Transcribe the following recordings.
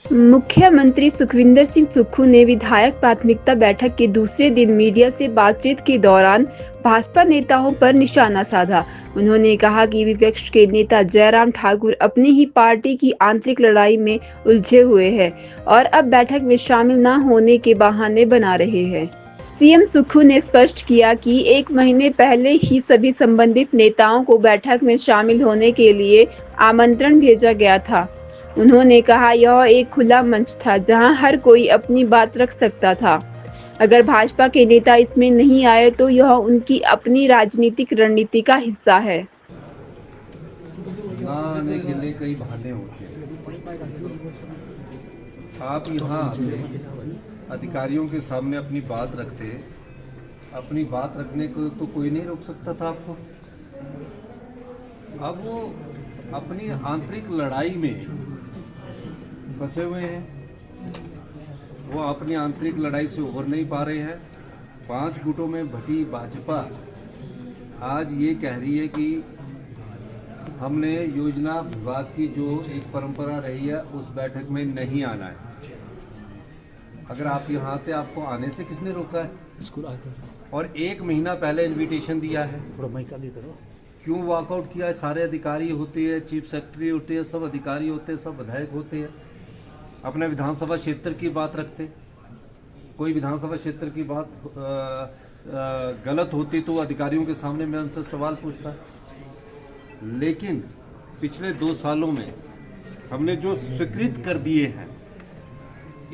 मुख्यमंत्री सुखविंदर सिंह सुक्खू ने विधायक प्राथमिकता बैठक के दूसरे दिन मीडिया से बातचीत के दौरान भाजपा नेताओं पर निशाना साधा। उन्होंने कहा कि विपक्ष के नेता जयराम ठाकुर अपनी ही पार्टी की आंतरिक लड़ाई में उलझे हुए हैं और अब बैठक में शामिल न होने के बहाने बना रहे हैं। सीएम सुक्खू ने स्पष्ट किया कि 1 महीने पहले ही सभी संबंधित नेताओं को बैठक में शामिल होने के लिए आमंत्रण भेजा गया था। उन्होंने कहा यह एक खुला मंच था जहां हर कोई अपनी बात रख सकता था। अगर भाजपा के नेता इसमें नहीं आए तो यह उनकी अपनी राजनीतिक रणनीति का हिस्सा है। ना आने के लिए कई बहाने होते हैं। आप यहाँ अधिकारियों के सामने अपनी बात रखते, अपनी बात रखने को तो कोई नहीं रोक सकता था आपको। अब वो अपनी आंतरिक लड़ाई में फंसे हुए हैं, वो अपनी आंतरिक लड़ाई से उभर नहीं पा रहे हैं। 5 गुटों में बटी भाजपा आज ये कह रही है कि हमने योजना विभाग की जो एक परंपरा रही है उस बैठक में नहीं आना है। अगर आप यहाँ आते, आपको आने से किसने रोका है? और 1 महीना पहले इनविटेशन दिया है, क्यों वॉकआउट किया है? सारे अधिकारी होते हैं, चीफ सेक्रेटरी होते हैं, सब अधिकारी होते हैं, सब विधायक होते हैं, अपने विधानसभा क्षेत्र की बात रखते। कोई विधानसभा क्षेत्र की बात गलत होती तो अधिकारियों के सामने मैं उनसे सवाल पूछता। लेकिन पिछले 2 सालों में हमने जो स्वीकृत कर दिए हैं,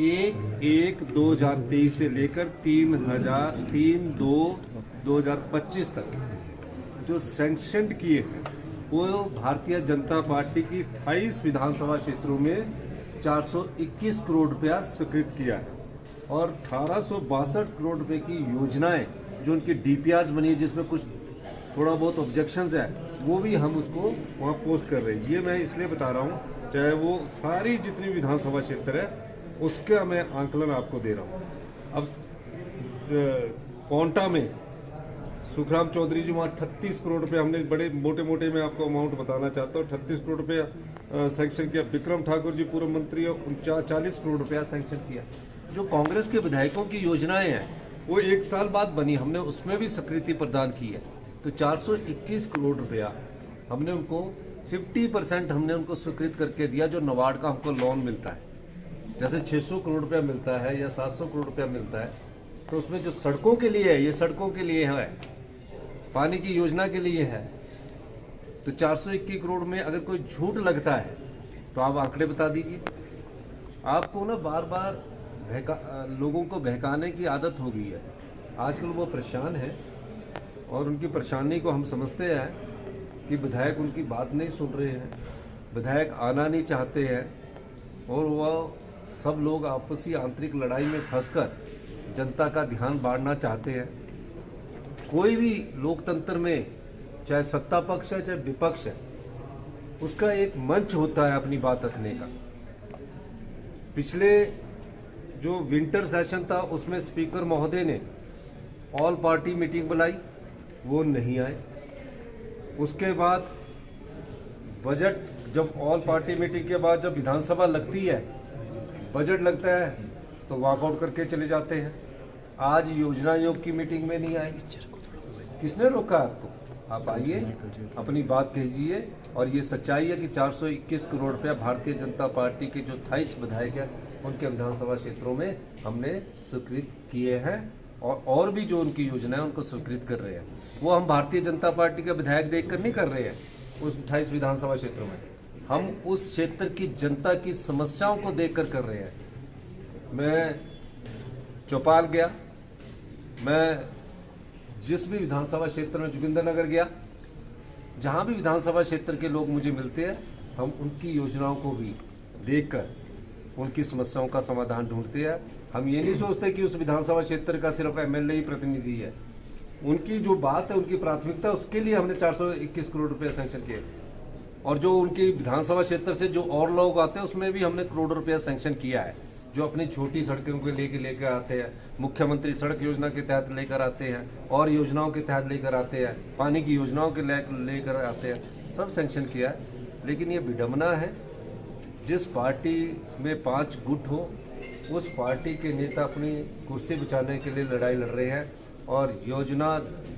1/1/2023 से लेकर 3/2/2025 तक जो सैंक्शन किए हैं, वो भारतीय जनता पार्टी की 28 विधानसभा क्षेत्रों में 421 करोड़ रुपया स्वीकृत किया है और 1862 करोड़ रुपए की योजनाएं जो उनकी डीपीआर बनी है, जिसमें कुछ थोड़ा बहुत ऑब्जेक्शंस है, वो भी हम उसको वहाँ पोस्ट कर रहे हैं। ये मैं इसलिए बता रहा हूँ, चाहे वो सारी जितनी विधानसभा क्षेत्र है उसका मैं आंकलन आपको दे रहा हूँ। अब कोंटा में सुखराम चौधरी जी, वहाँ 38 करोड़ रुपए हमने, बड़े मोटे मोटे में आपको अमाउंट बताना चाहता हूँ, 38 करोड़ रुपया सैंक्शन किया। विक्रम ठाकुर जी पूर्व मंत्री, 40 करोड़ रुपया सैंक्शन किया। जो कांग्रेस के विधायकों की योजनाएं हैं वो 1 साल बाद बनी, हमने उसमें भी स्वीकृति प्रदान की है। तो 421 करोड़ रुपया हमने उनको 50% हमने उनको स्वीकृत करके दिया। जो नबार्ड का हमको लोन मिलता है, जैसे 600 करोड़ रुपया मिलता है या 700 करोड़ रुपया मिलता है, तो उसमें जो सड़कों के लिए है, ये सड़कों के लिए है, पानी की योजना के लिए है। तो 421 करोड़ में अगर कोई झूठ लगता है तो आप आंकड़े बता दीजिए। आपको ना बार बार लोगों को बहकाने की आदत हो गई है। आजकल वो परेशान है और उनकी परेशानी को हम समझते हैं कि विधायक उनकी बात नहीं सुन रहे हैं, विधायक आना नहीं चाहते हैं और वह सब लोग आपसी आंतरिक लड़ाई में फंसकर जनता का ध्यान बांटना चाहते हैं। कोई भी लोकतंत्र में, चाहे सत्ता पक्ष है चाहे विपक्ष है, उसका एक मंच होता है अपनी बात रखने का। पिछले जो विंटर सेशन था उसमें स्पीकर महोदय ने ऑल पार्टी मीटिंग बुलाई, वो नहीं आए। उसके बाद बजट, जब ऑल पार्टी मीटिंग के बाद जब विधानसभा लगती है, बजट लगता है तो वॉकआउट करके चले जाते हैं। आज योजना आयोग की मीटिंग में नहीं आए। किसने रोका आपको? आप आइए, अपनी बात कहिए। और ये सच्चाई है कि 421 करोड़ रुपया भारतीय जनता पार्टी के जो 28 विधायक हैं उनके विधानसभा क्षेत्रों में हमने स्वीकृत किए हैं और भी जो उनकी योजना है उनको स्वीकृत कर रहे हैं। वो हम भारतीय जनता पार्टी के विधायक देखकर नहीं कर रहे हैं उस 28 विधानसभा क्षेत्रों में, हम उस क्षेत्र की जनता की समस्याओं को देखकर कर रहे हैं। मैं चौपाल गया, मैं जिस भी विधानसभा क्षेत्र में, जोगिंदरनगर गया, जहां भी विधानसभा क्षेत्र के लोग मुझे मिलते हैं, हम उनकी योजनाओं को भी देखकर उनकी समस्याओं का समाधान ढूंढते हैं। हम ये नहीं सोचते कि उस विधानसभा क्षेत्र का सिर्फ एमएलए ही प्रतिनिधि है। उनकी जो बात है, उनकी प्राथमिकता, उसके लिए हमने 421 करोड़ रुपया सैंक्शन किए। और जो उनकी विधानसभा क्षेत्र से जो और लोग आते हैं उसमें भी हमने करोड़ रुपया सैंक्शन किया है, जो अपनी छोटी सड़कों को लेकर आते हैं, मुख्यमंत्री सड़क योजना के तहत लेकर आते हैं और योजनाओं के तहत लेकर आते हैं, पानी की योजनाओं के लेकर आते हैं, सब सैंक्शन किया है। लेकिन ये विडंबना है जिस पार्टी में 5 गुट हो उस पार्टी के नेता अपनी कुर्सी बचाने के लिए लड़ाई लड़ रहे हैं और योजना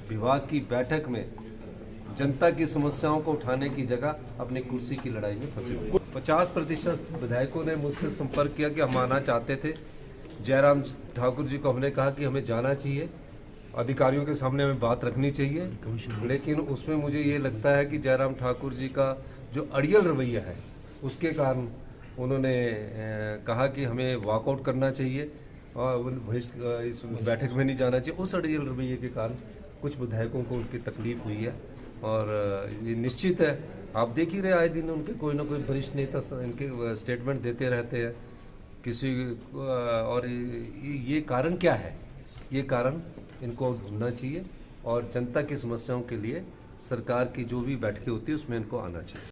विभाग की बैठक में जनता की समस्याओं को उठाने की जगह अपनी कुर्सी की लड़ाई में फंसे हुए 50% विधायकों ने मुझसे संपर्क किया कि हम आना चाहते थे। जयराम ठाकुर जी को हमने कहा कि हमें जाना चाहिए, अधिकारियों के सामने हमें बात रखनी चाहिए, लेकिन उसमें मुझे ये लगता है कि जयराम ठाकुर जी का जो अड़ियल रवैया है उसके कारण उन्होंने कहा कि हमें वॉकआउट करना चाहिए और इस बैठक में नहीं जाना चाहिए। उस अड़ियल रवैये के कारण कुछ विधायकों को उनकी तकलीफ हुई है और ये निश्चित है, आप देख ही रहे आए दिन उनके कोई ना कोई वरिष्ठ नेता इनके स्टेटमेंट देते रहते हैं किसी और ये कारण क्या है, ये कारण इनको ढूंढना चाहिए और जनता की समस्याओं के लिए सरकार की जो भी बैठकें होती है उसमें इनको आना चाहिए।